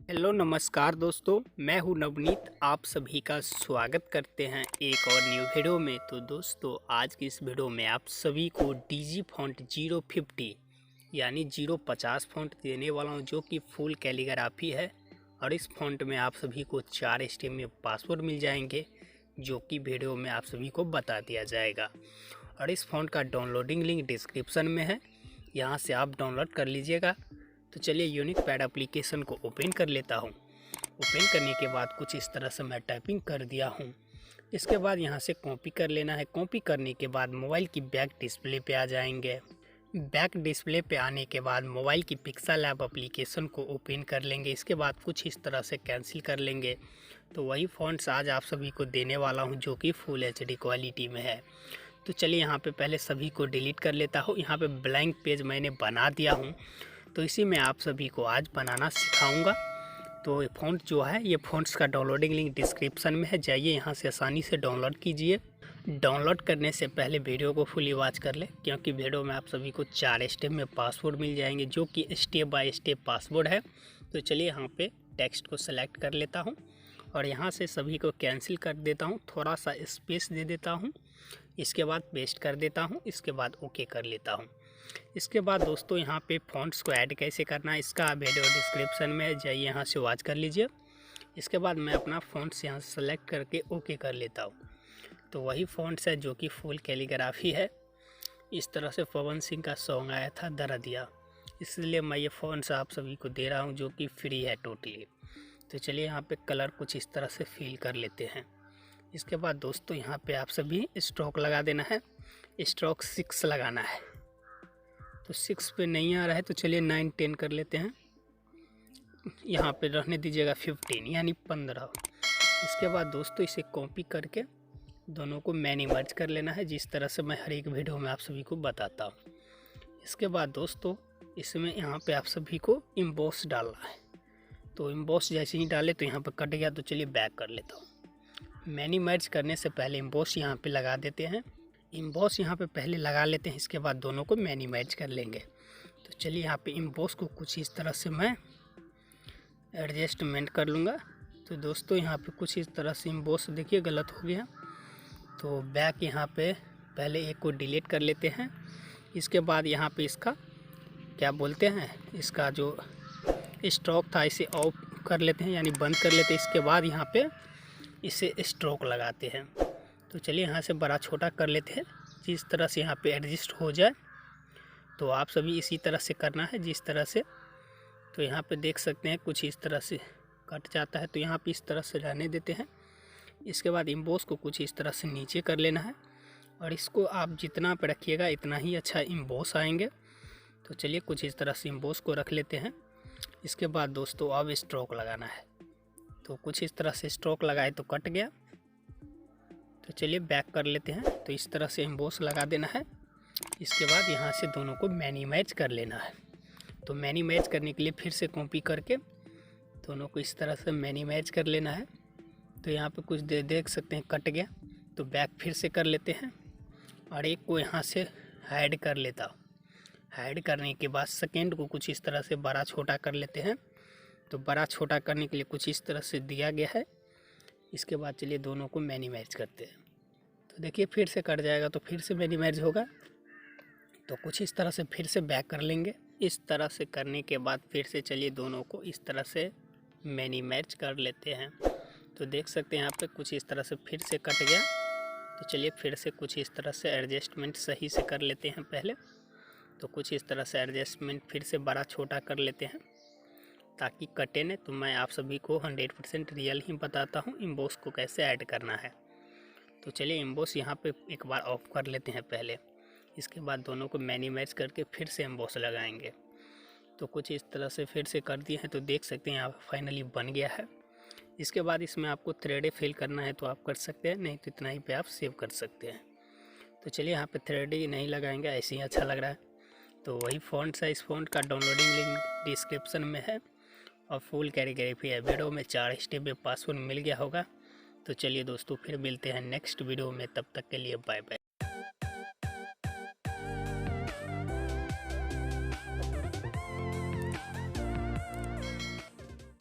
Hello नमस्कार दोस्तों, मैं हूं नवनीत। आप सभी का स्वागत करते हैं एक और न्यू वीडियो में। तो दोस्तों, आज की इस वीडियो में आप सभी को डीजी फॉन्ट 050 यानी 050 फॉन्ट देने वाला हूं, जो कि फुल कैलीग्राफी है। और इस फॉन्ट में आप सभी को 4 स्टेप में पासवर्ड मिल जाएंगे, जो कि वीडियो में आप सभी को बता दिया जाएगा। और इस फॉन्ट का डाउनलोडिंग लिंक डिस्क्रिप्शन में है, यहाँ से आप डाउनलोड कर लीजिएगा। तो चलिए यूनिकपैड एप्लीकेशन को ओपन कर लेता हूँ। ओपन करने के बाद कुछ इस तरह से मैं टाइपिंग कर दिया हूँ। इसके बाद यहाँ से कॉपी कर लेना है। कॉपी करने के बाद मोबाइल की बैक डिस्प्ले पे आ जाएंगे। बैक डिस्प्ले पे आने के बाद मोबाइल की पिक्सल ऐप एप्लीकेशन को ओपन कर लेंगे। इसके बाद कुछ इस तरह से कैंसिल कर लेंगे। तो वही फॉन्ट्स आज आप सभी को देने वाला हूँ, जो कि फुल HD क्वालिटी में है। तो चलिए यहाँ पे पहले सभी को डिलीट कर लेता हूँ। यहाँ पे ब्लैंक पेज मैंने बना दिया हूँ, तो इसी में आप सभी को आज बनाना सिखाऊंगा। तो ये फ़ॉन्ट जो है, ये फ़ॉन्ट्स का डाउनलोडिंग लिंक डिस्क्रिप्शन में है, जाइए यहाँ से आसानी से डाउनलोड कीजिए। डाउनलोड करने से पहले वीडियो को फुली वॉच कर ले, क्योंकि वीडियो में आप सभी को 4 स्टेप में पासवर्ड मिल जाएंगे, जो कि स्टेप बाय स्टेप पासवर्ड है। तो चलिए यहाँ पे टेक्स्ट को सेलेक्ट कर लेता हूँ और यहाँ से सभी को कैंसिल कर देता हूँ, थोड़ा सा स्पेस दे देता हूँ। इसके बाद पेस्ट कर देता हूँ, इसके बाद ओके कर लेता हूँ। इसके बाद दोस्तों, यहाँ पे फ़ॉन्ट्स को ऐड कैसे करना है, इसका वीडियो डिस्क्रिप्शन में है, जाइए यहाँ से वॉच कर लीजिए। इसके बाद मैं अपना फ़ॉन्ट्स यहाँ से सेलेक्ट करके ओके कर लेता हूँ। तो वही फ़ॉन्ट्स है जो कि फुल कैलीग्राफी है। इस तरह से पवन सिंह का सॉन्ग आया था दरदिया, इसलिए मैं ये फ़ॉन्ट्स आप सभी को दे रहा हूँ, जो कि फ्री है टोटली। तो चलिए यहाँ पे कलर कुछ इस तरह से फिल कर लेते हैं। इसके बाद दोस्तों, यहाँ पे आप सभी स्ट्रोक लगा देना है। स्ट्रोक 6 लगाना है। तो 6 पे नहीं आ रहा है, तो चलिए 9 10 कर लेते हैं। यहाँ पे रहने दीजिएगा 15 यानी 15। इसके बाद दोस्तों, इसे कॉपी करके दोनों को मैनी मर्ज कर लेना है, जिस तरह से मैं हर एक वीडियो में आप सभी को बताता हूँ। इसके बाद दोस्तों, इसमें यहाँ पे आप सभी को इम्बॉस डालना है। तो इम्बॉस जैसे ही डाले तो यहाँ पर कट गया, तो चलिए बैक कर लेता हूँ। मैनी मर्ज करने से पहले इम्बॉस यहाँ पे लगा देते हैं। इम्बॉस यहाँ पे पहले लगा लेते हैं, इसके बाद दोनों को मैनी मर्ज कर लेंगे। तो चलिए यहाँ पे इम्बॉस को कुछ इस तरह से मैं एडजस्टमेंट कर लूँगा। तो दोस्तों, यहाँ पे कुछ इस तरह से इम्बॉस देखिए गलत हो गया। तो बैक यहाँ पे पहले एक को डिलीट कर लेते हैं। इसके बाद यहाँ पे इसका क्या बोलते हैं, इसका जो स्ट्रोक था इसे ऑफ कर लेते हैं, यानी बंद कर लेते हैं। इसके बाद यहाँ पे इसे स्ट्रोक लगाते हैं। तो चलिए यहाँ से बड़ा छोटा कर लेते हैं, जिस तरह से यहाँ पे एडजस्ट हो जाए। तो आप सभी इसी तरह से करना है, जिस तरह से। तो यहाँ पे देख सकते हैं कुछ इस तरह से कट जाता है, तो यहाँ पे इस तरह से रहने देते हैं। इसके बाद इम्बॉस को कुछ इस तरह से नीचे कर लेना है, और इसको आप जितना पे रखिएगा इतना ही अच्छा इम्बॉस आएंगे। तो चलिए कुछ इस तरह से इम्बॉस को रख लेते हैं। इसके बाद दोस्तों, अब स्ट्रोक लगाना है। तो कुछ इस तरह से स्ट्रोक लगाए तो कट गया। तो चलिए बैक कर लेते हैं। तो इस तरह से एम्बॉस लगा देना है। इसके बाद यहाँ से दोनों को मैनी मैच कर लेना है। तो मैनी मैच करने के लिए फिर से कॉपी करके दोनों को इस तरह से मैनी मैच कर लेना है। तो यहाँ पे कुछ देख सकते हैं कट गया, तो बैक फिर से कर लेते हैं और एक को यहाँ से हाइड कर लेता हूँ। हाइड करने के बाद सेकेंड को कुछ इस तरह से बड़ा छोटा कर लेते हैं। तो बड़ा छोटा करने के लिए कुछ इस तरह से दिया गया है। इसके बाद चलिए दोनों को मैनी मैच करते हैं। तो देखिए फिर से कट जाएगा, तो फिर से मैनी मैच होगा। तो कुछ इस तरह से फिर से बैक कर लेंगे। इस तरह से करने के बाद फिर से चलिए दोनों को इस तरह से मैनी मैच कर लेते हैं। तो देख सकते हैं यहाँ पे कुछ इस तरह से फिर से कट गया। तो चलिए फिर से कुछ इस तरह से एडजस्टमेंट सही से कर लेते हैं पहले। तो कुछ इस तरह से एडजस्टमेंट फिर से बड़ा छोटा कर लेते हैं, ताकि कटे न। तो मैं आप सभी को 100% रियल ही बताता हूँ इम्बॉस को कैसे ऐड करना है। तो चलिए इम्बॉस यहाँ पे एक बार ऑफ कर लेते हैं पहले। इसके बाद दोनों को मैनी मैच करके फिर से इम्बॉस लगाएंगे। तो कुछ इस तरह से फिर से कर दिए हैं। तो देख सकते हैं यहाँ फाइनली बन गया है। इसके बाद इसमें आपको थ्रेड फिल करना है तो आप कर सकते हैं, नहीं तो इतना ही पे आप सेव कर सकते हैं। तो चलिए यहाँ पे थ्रेड ही नहीं लगाएंगे, ऐसे ही अच्छा लग रहा है। तो वही फ़ॉन्ट्स है, इस फ़ॉन्ट का डाउनलोडिंग लिंक डिस्क्रिप्शन में है और फुल कैलीग्राफी है। वीडियो में 4 स्टेप में पासवर्ड मिल गया होगा। तो चलिए दोस्तों, फिर मिलते हैं नेक्स्ट वीडियो में। तब तक के लिए बाय बाय।